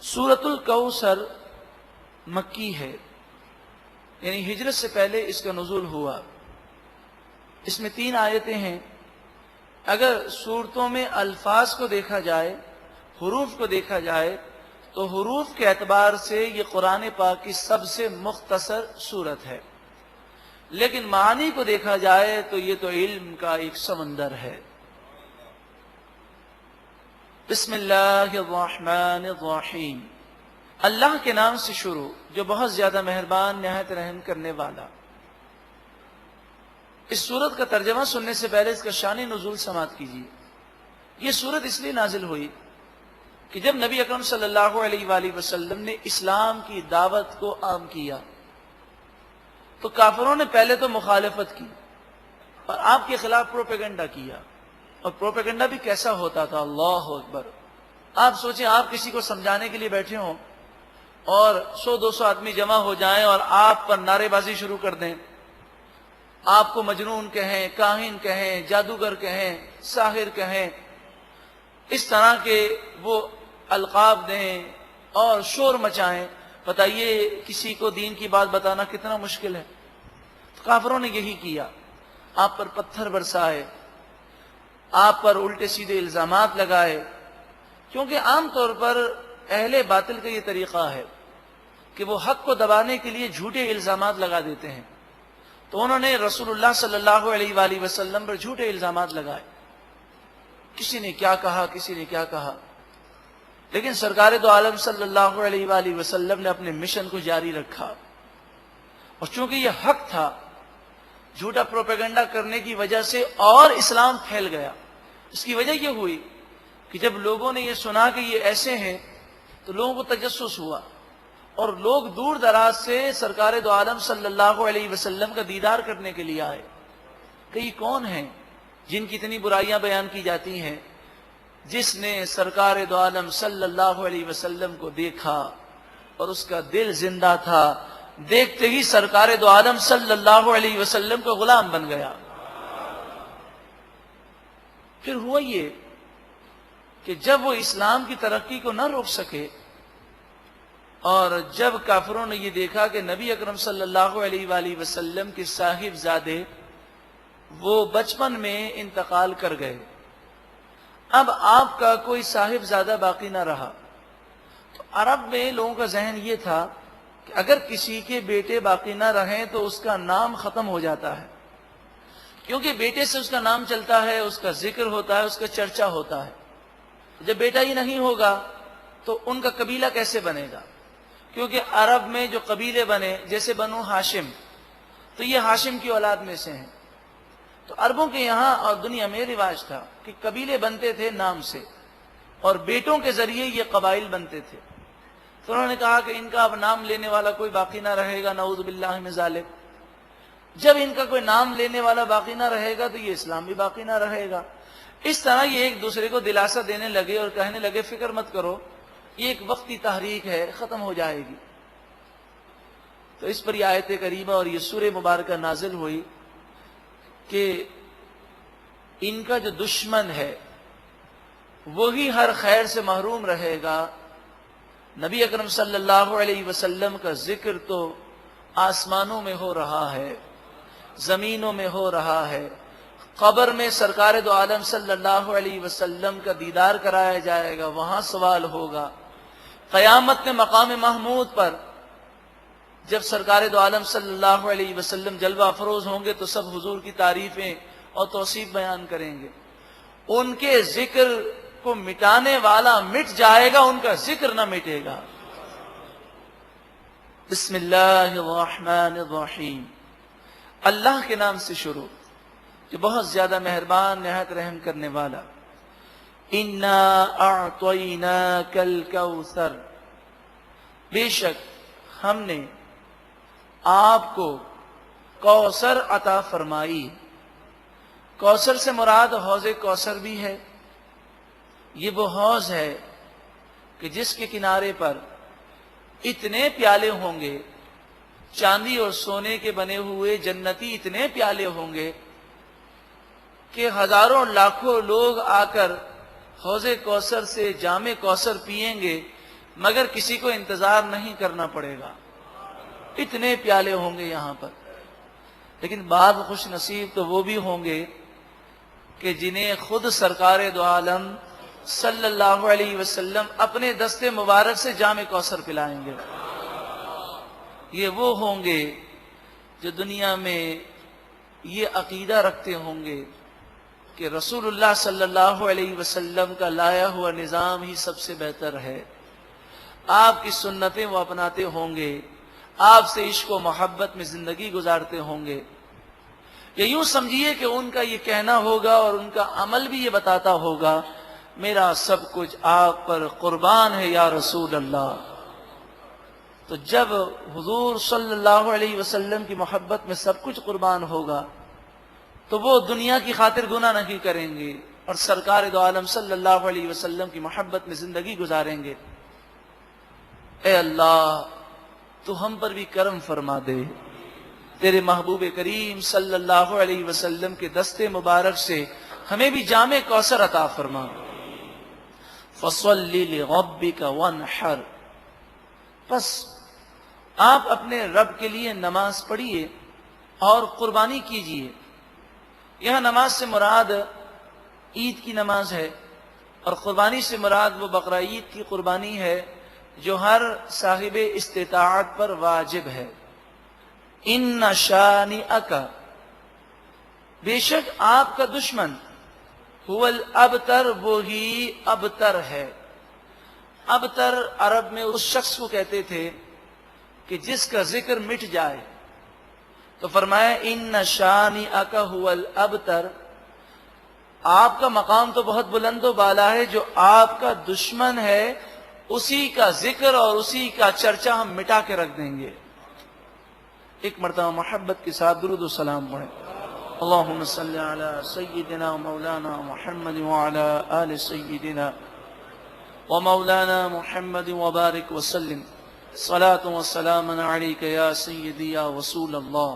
سورۃ الکوثر مکی ہے، یعنی ہجرت سے پہلے اس کا نزول ہوا۔ اس میں 3 آیتیں ہیں۔ اگر صورتوں میں الفاظ کو دیکھا جائے، حروف کو دیکھا جائے، تو حروف کے اعتبار سے یہ قرآن پاک کی سب سے مختصر سورت ہے، لیکن معنی کو دیکھا جائے تو یہ تو علم کا ایک سمندر ہے۔ بسم اللہ الرحمن الرحیم، اللہ کے نام سے شروع جو بہت زیادہ مہربان نہایت رحم کرنے والا۔ اس سورت کا ترجمہ سننے سے پہلے اس کا شان نزول سماعت کیجیے۔ یہ سورت اس لیے نازل ہوئی کہ جب نبی اکرم صلی اللہ علیہ وآلہ وسلم نے اسلام کی دعوت کو عام کیا تو کافروں نے پہلے تو مخالفت کی اور آپ کے خلاف پروپیگنڈا کیا، اور پروپیگنڈا بھی کیسا ہوتا تھا، اللہ اکبر۔ آپ سوچیں، آپ کسی کو سمجھانے کے لیے بیٹھے ہوں اور 100-200 آدمی جمع ہو جائیں اور آپ پر نعرے بازی شروع کر دیں، آپ کو مجنون کہیں، کاہن کہیں، جادوگر کہیں، ساحر کہیں، اس طرح کے وہ القاب دیں اور شور مچائیں، بتائیے کسی کو دین کی بات بتانا کتنا مشکل ہے۔ تو کافروں نے یہی کیا، آپ پر پتھر برسائے، آپ پر الٹے سیدھے الزامات لگائے، کیونکہ عام طور پر اہل باطل کا یہ طریقہ ہے کہ وہ حق کو دبانے کے لیے جھوٹے الزامات لگا دیتے ہیں۔ تو انہوں نے رسول اللہ صلی اللہ علیہ وآلہ وسلم پر جھوٹے الزامات لگائے، کسی نے کیا کہا، کسی نے کیا کہا، لیکن سرکار دو عالم صلی اللہ علیہ وآلہ وسلم نے اپنے مشن کو جاری رکھا، اور چونکہ یہ حق تھا، جھوٹا پروپیگنڈا کرنے کی وجہ سے اور اسلام پھیل گیا۔ اس کی وجہ یہ ہوئی کہ جب لوگوں نے یہ سنا کہ یہ ایسے ہیں تو لوگوں کو تجسس ہوا، اور لوگ دور دراز سے سرکار دو عالم صلی اللہ علیہ وسلم کا دیدار کرنے کے لیے آئے کہ یہ کون ہیں جن کی اتنی برائیاں بیان کی جاتی ہیں، جس نے سرکار دو عالم صلی اللہ علیہ وسلم کو دیکھا اور اس کا دل زندہ تھا، دیکھتے ہی سرکار دو عالم صلی اللہ علیہ وسلم کا غلام بن گیا۔ پھر ہوا یہ کہ جب وہ اسلام کی ترقی کو نہ روک سکے، اور جب کافروں نے یہ دیکھا کہ نبی اکرم صلی اللہ علیہ وآلہ وسلم کے صاحب زادے وہ بچپن میں انتقال کر گئے، اب آپ کا کوئی صاحب زادہ باقی نہ رہا، تو عرب میں لوگوں کا ذہن یہ تھا کہ اگر کسی کے بیٹے باقی نہ رہیں تو اس کا نام ختم ہو جاتا ہے، کیونکہ بیٹے سے اس کا نام چلتا ہے، اس کا ذکر ہوتا ہے، اس کا چرچا ہوتا ہے۔ جب بیٹا ہی نہیں ہوگا تو ان کا قبیلہ کیسے بنے گا؟ کیونکہ عرب میں جو قبیلے بنے، جیسے بنو ہاشم، تو یہ ہاشم کی اولاد میں سے ہیں۔ تو عربوں کے یہاں اور دنیا میں رواج تھا کہ قبیلے بنتے تھے نام سے، اور بیٹوں کے ذریعے یہ قبائل بنتے تھے۔ تو انہوں نے کہا کہ ان کا اب نام لینے والا کوئی باقی نہ رہے گا، نعوذ باللہ من ذالک۔ جب ان کا کوئی نام لینے والا باقی نہ رہے گا تو یہ اسلام بھی باقی نہ رہے گا۔ اس طرح یہ ایک دوسرے کو دلاسا دینے لگے اور کہنے لگے فکر مت کرو، یہ ایک وقتی تحریک ہے، ختم ہو جائے گی۔ تو اس پر یہ آیت کریمہ اور یہ سورہ مبارکہ نازل ہوئی کہ ان کا جو دشمن ہے وہی ہر خیر سے محروم رہے گا۔ نبی اکرم صلی اللہ علیہ وسلم کا ذکر تو آسمانوں میں ہو رہا ہے، زمینوں میں ہو رہا ہے، قبر میں سرکار دو عالم صلی اللہ علیہ وسلم کا دیدار کرایا جائے گا، وہاں سوال ہوگا۔ قیامت میں مقام محمود پر جب سرکار دو عالم صلی اللہ علیہ وسلم جلوہ افروز ہوں گے تو سب حضور کی تعریفیں اور توصیف بیان کریں گے۔ ان کے ذکر کو مٹانے والا مٹ جائے گا، ان کا ذکر نہ مٹے گا۔ بسم اللہ الرحمن الرحیم، اللہ کے نام سے شروع جو بہت زیادہ مہربان نہایت رحم کرنے والا۔ انا اعطیناک الکوثر، بے شک ہم نے آپ کو کوثر عطا فرمائی۔ کوثر سے مراد حوض کوثر بھی ہے۔ یہ وہ حوض ہے کہ جس کے کنارے پر اتنے پیالے ہوں گے، چاندی اور سونے کے بنے ہوئے جنتی اتنے پیالے ہوں گے کہ ہزاروں لاکھوں لوگ آ کر حوض کوثر سے جام کوثر پئیں گے، مگر کسی کو انتظار نہیں کرنا پڑے گا. اتنے پیالے ہوں گے یہاں پر. لیکن بعض خوش نصیب تو وہ بھی ہوں گے کہ جنہیں خود سرکار دو عالم صلی اللہ علیہ وسلم اپنے دست مبارک سے جام کوثر پلائیں گے. یہ وہ ہوں گے جو دنیا میں یہ عقیدہ رکھتے ہوں گے کہ رسول اللہ صلی اللہ علیہ وسلم کا لایا ہوا نظام ہی سب سے بہتر ہے. آپ کی سنتیں وہ اپناتے ہوں گے, آپ سے عشق و محبت میں زندگی گزارتے ہوں گے. یا یوں سمجھیے کہ ان کا یہ کہنا ہوگا اور ان کا عمل بھی یہ بتاتا ہوگا میرا سب کچھ آپ پر قربان ہے یا رسول اللہ. تو جب حضور صلی اللہ علیہ وسلم کی محبت میں سب کچھ قربان ہوگا تو وہ دنیا کی خاطر گناہ نہیں کریں گے اور سرکار دو عالم صلی اللہ علیہ وسلم کی محبت میں زندگی گزاریں گے. اے اللہ تو ہم پر بھی کرم فرما دے, تیرے محبوب کریم صلی اللہ علیہ وسلم کے دستے مبارک سے ہمیں بھی جام کوثر عطا فرما. فَصَلِّ لِرَبِّكَ وَانْحَرْ. بس آپ اپنے رب کے لیے نماز پڑھیے اور قربانی کیجیے. یہاں نماز سے مراد عید کی نماز ہے اور قربانی سے مراد وہ بقرہ عید کی قربانی ہے جو ہر صاحب استطاعت پر واجب ہے. ان شانئک, بے شک آپ کا دشمن, هو الابتر, وہی ابتر ہے. ابتر عرب میں اس شخص کو کہتے تھے کہ جس کا ذکر مٹ جائے. تو فرمایا ان شانئک هو الابتر, آپ کا مقام تو بہت بلند و بالا ہے, جو آپ کا دشمن ہے اسی کا ذکر اور اسی کا چرچا ہم مٹا کے رکھ دیں گے. ایک مرتبہ محبت کے ساتھ درود و سلام پڑھیں. اللہم صلی علی سیدنا مولانا محمد وعلی آل سیدنا ومولانا محمد وبارک وسلم. صلاة و سلام علیک یا سیدی یا رسول اللہ.